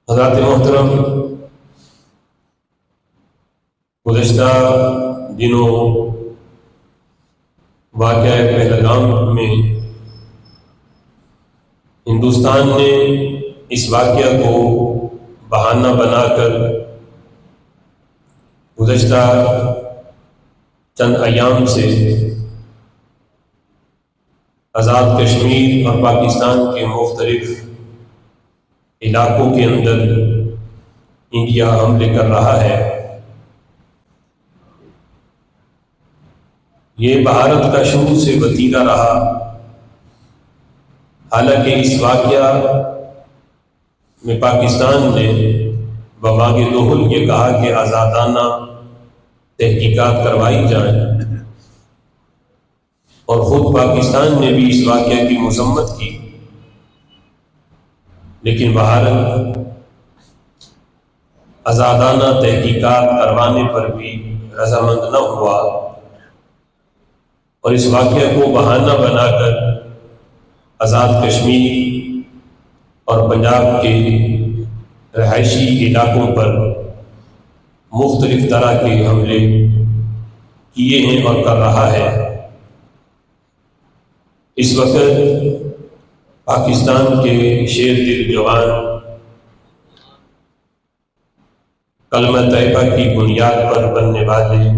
حضرات محترم، گزشتہ دنوں واقعہ پہلگام میں ہندوستان نے اس واقعہ کو بہانہ بنا کر گزشتہ چند ایام سے آزاد کشمیر اور پاکستان کے مختلف علاقوں کے اندر انڈیا حملے کر رہا ہے۔ یہ بھارت کا شروع سے وتیرہ رہا، حالانکہ اس واقعہ میں پاکستان نے بباغ دہل یہ کہا کہ آزادانہ تحقیقات کروائی جائیں، اور خود پاکستان نے بھی اس واقعہ کی مذمت کی، لیکن بھارت آزادانہ تحقیقات کروانے پر بھی رضامند نہ ہوا اور اس واقعہ کو بہانہ بنا کر آزاد کشمیر اور پنجاب کے رہائشی علاقوں پر مختلف طرح کے حملے کیے ہیں اور کر رہا ہے۔ اس وقت پاکستان کے شیر دل جوان کلمہ طیبہ کی بنیاد پر بننے والے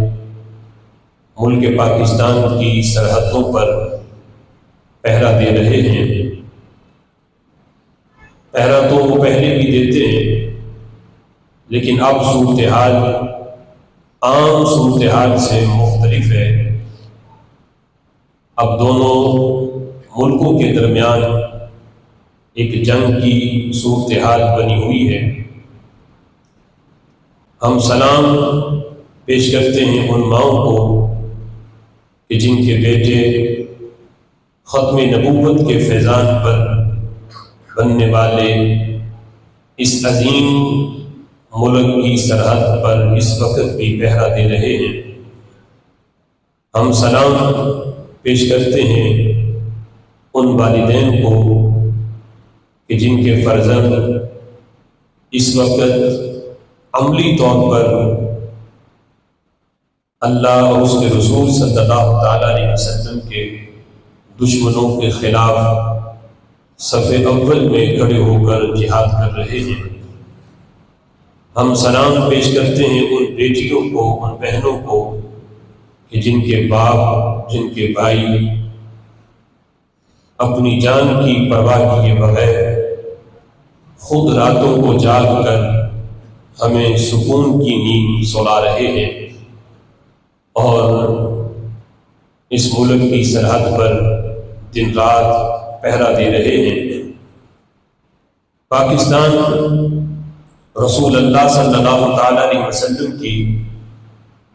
ملک پاکستان کی سرحدوں پر پہرا دے رہے ہیں۔ پہرا تو وہ پہلے بھی دیتے ہیں، لیکن اب صورتحال عام صورتحال سے مختلف ہے۔ اب دونوں ملکوں کے درمیان ایک جنگ کی صورتحال بنی ہوئی ہے۔ ہم سلام پیش کرتے ہیں ان ماؤں کو کہ جن کے بیٹے ختم نبوت کے فیضان پر بننے والے اس عظیم ملک کی سرحد پر اس وقت بھی پہرا دے رہے ہیں۔ ہم سلام پیش کرتے ہیں ان والدین کو کہ جن کے فرزند اس وقت عملی طور پر اللہ اور اس کے رسول صلی اللہ تعالیٰ علیہ وسلم کے دشمنوں کے خلاف صف اول میں کھڑے ہو کر جہاد کر رہے ہیں۔ ہم سلام پیش کرتے ہیں ان بیٹیوں کو، ان بہنوں کو کہ جن کے باپ، جن کے بھائی اپنی جان کی پرواہ کیے بغیر خود راتوں کو جاگ کر ہمیں سکون کی نیند سلا رہے ہیں اور اس ملک کی سرحد پر دن رات پہرا دے رہے ہیں۔ پاکستان رسول اللہ صلی اللہ تعالیٰ علیہ وسلم کی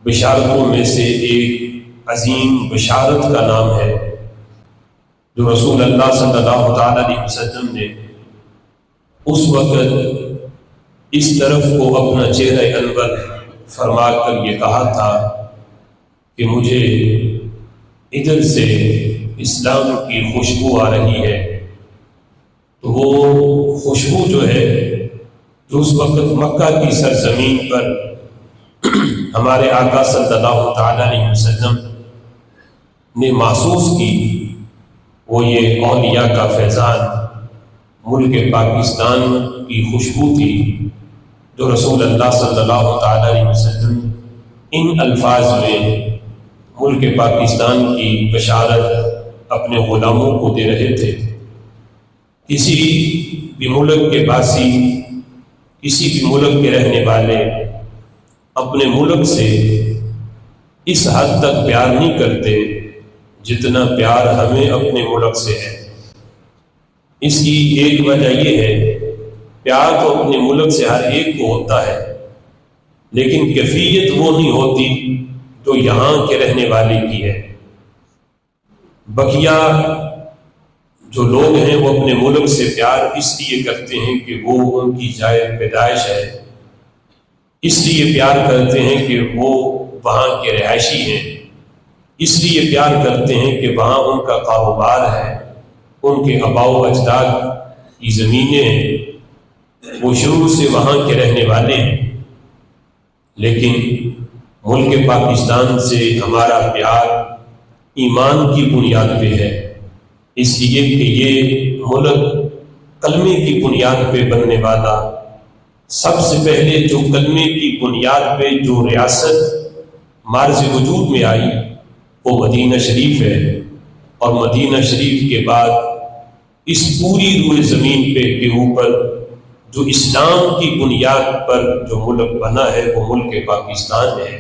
بشارتوں میں سے ایک عظیم بشارت کا نام ہے، جو رسول اللہ صلی اللہ تعالیٰ علیہ وسلم نے اس وقت اس طرف کو اپنا چہرہ انور فرما کر یہ کہا تھا کہ مجھے ادھر سے اسلام کی خوشبو آ رہی ہے۔ تو وہ خوشبو جو ہے، جو اس وقت مکہ کی سرزمین پر ہمارے آقا صلی اللہ تعالیٰ علیہ وسلم نے محسوس کی، وہ یہ اولیاء کا فیضان ملک پاکستان کی خوشبو تھی، جو رسول اللہ صلی اللہ تعالیٰ علیہ وسلم ان الفاظ میں ملک پاکستان کی بشارت اپنے غلاموں کو دے رہے تھے۔ کسی بھی ملک کے باسی، کسی بھی ملک کے رہنے والے اپنے ملک سے اس حد تک پیار نہیں کرتے جتنا پیار ہمیں اپنے ملک سے ہے۔ اس کی ایک وجہ یہ ہے، پیار تو اپنے ملک سے ہر ایک کو ہوتا ہے، لیکن کیفیت وہ نہیں ہوتی جو یہاں کے رہنے والے کی ہے۔ بقیہ جو لوگ ہیں وہ اپنے ملک سے پیار اس لیے کرتے ہیں کہ وہ ان کی جائے پیدائش ہے، اس لیے پیار کرتے ہیں کہ وہ وہاں کے رہائشی ہیں، اس لیے پیار کرتے ہیں کہ وہاں ان کا کاروبار ہے، ان کے آباء و اجداد کی زمینیں ہیں، وہ شروع سے وہاں کے رہنے والے ہیں، لیکن ملک پاکستان سے ہمارا پیار ایمان کی بنیاد پہ ہے، اس لیے کہ یہ ملک کلمے کی بنیاد پہ بننے والا، سب سے پہلے جو کلمے کی بنیاد پہ جو ریاست مارز وجود میں آئی وہ مدینہ شریف ہے، اور مدینہ شریف کے بعد اس پوری روئے زمین پہ کے اوپر جو اسلام کی بنیاد پر جو ملک بنا ہے وہ ملک پاکستان ہے۔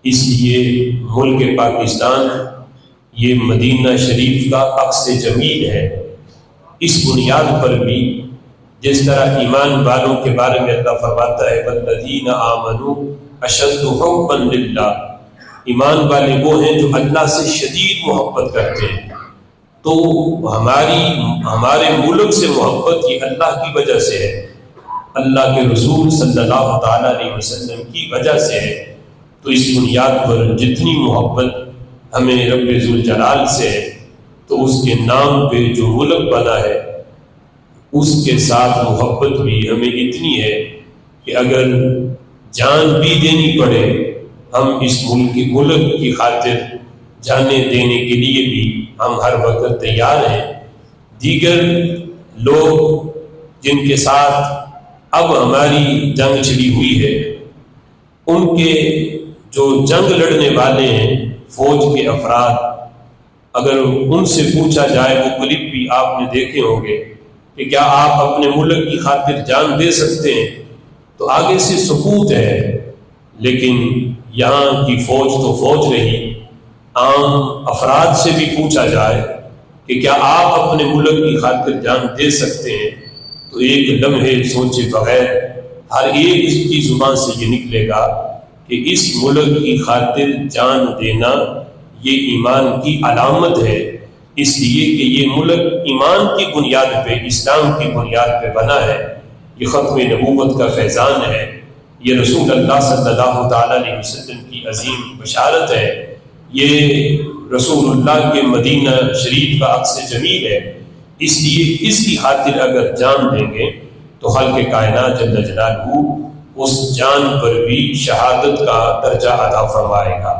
اس لیے ملک پاکستان یہ مدینہ شریف کا عکس جمیل ہے۔ اس بنیاد پر بھی جس طرح ایمان والوں کے بارے میں اللہ فرماتا ہے والذین آمنوا اشد حبا للہ، ایمان والے وہ ہیں جو اللہ سے شدید محبت کرتے ہیں۔ تو ہمارے ملک سے محبت یہ اللہ کی وجہ سے ہے، اللہ کے رسول صلی اللہ تعالیٰ علیہ وسلم کی وجہ سے ہے۔ تو اس بنیاد پر جتنی محبت ہمیں رب ذوالجلال سے ہے، تو اس کے نام پہ جو ملک بنا ہے اس کے ساتھ محبت بھی ہمیں اتنی ہے کہ اگر جان بھی دینی پڑے ہم اس ملک کی خاطر جانے دینے کے لیے بھی ہم ہر وقت تیار ہیں۔ دیگر لوگ جن کے ساتھ اب ہماری جنگ چھڑی ہوئی ہے، ان کے جو جنگ لڑنے والے ہیں فوج کے افراد، اگر ان سے پوچھا جائے، وہ کلپ بھی آپ نے دیکھے ہوں گے کہ کیا آپ اپنے ملک کی خاطر جان دے سکتے ہیں، تو آگے سے سکوت ہے۔ لیکن یہاں کی فوج تو فوج رہی، عام افراد سے بھی پوچھا جائے کہ کیا آپ اپنے ملک کی خاطر جان دے سکتے ہیں، تو ایک لمحے سوچے بغیر ہر ایک کی زبان سے یہ نکلے گا کہ اس ملک کی خاطر جان دینا یہ ایمان کی علامت ہے، اس لیے کہ یہ ملک ایمان کی بنیاد پہ، اسلام کی بنیاد پہ بنا ہے۔ یہ ختم نبوت کا فیضان ہے، یہ رسول اللہ صلی اللہ تعالیٰ علیہ وسلم کی عظیم بشارت ہے، یہ رسول اللہ کے مدینہ شریف کا عکس جمیل ہے۔ اس لیے اس کی خاطر اگر جان دیں گے تو خالق کائنات جل جلالہ اس جان پر بھی شہادت کا درجہ عطا فرمائے گا۔